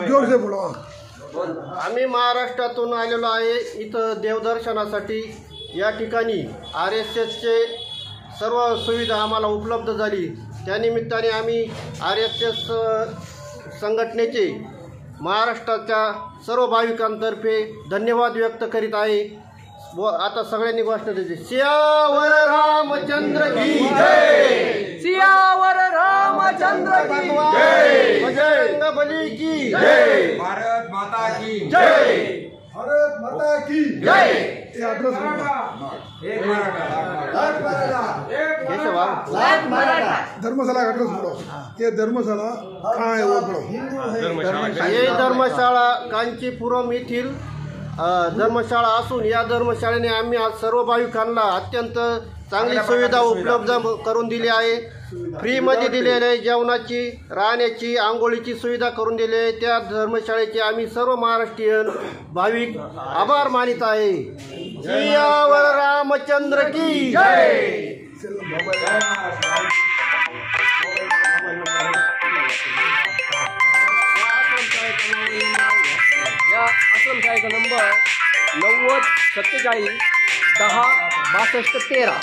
जोर से बोलो। आम्ही महाराष्ट्रातून आलेलो आहे इथं देवदर्शनासाठी। या ठिकाणी RSSचे सर्व सुविधा आम्हाला उपलब्ध झाली। त्यानिमित्ताने आम्ही RSS संघटनेचे महाराष्ट्राच्या सर्व भाविकांतर्फे धन्यवाद व्यक्त करीत आहे। आता सगळ्यांनी घोषणा द्यायची, सियावर रामचंद्र की जय, सियावर रामचंद्र की जय, बजरंगबली की जय, भारत माता की जय, भारत माता की जय। एक मराठा धर्मशाला एड्रेस बोलो। ये धर्मशाला कहाँ है वो बोलो। ये धर्मशाळा कांचीपुरम येथील धर्मशाळा असून या धर्मशाळेने आम्ही आज सर्व भाविकांना अत्यंत चांगली सुविधा उपलब्ध करून दिली आहे। फ्रीमध्ये दिलेली आहे, जेवणाची, राहण्याची, आंघोळीची सुविधा करून दिली आहे। त्या धर्मशाळेचे आम्ही सर्व महाराष्ट्रीयन भाविक आभार मानित आहे। सियावर रामचंद्र की जय। या आश्रमशाळेचा नंबर 90 47 10 62 13।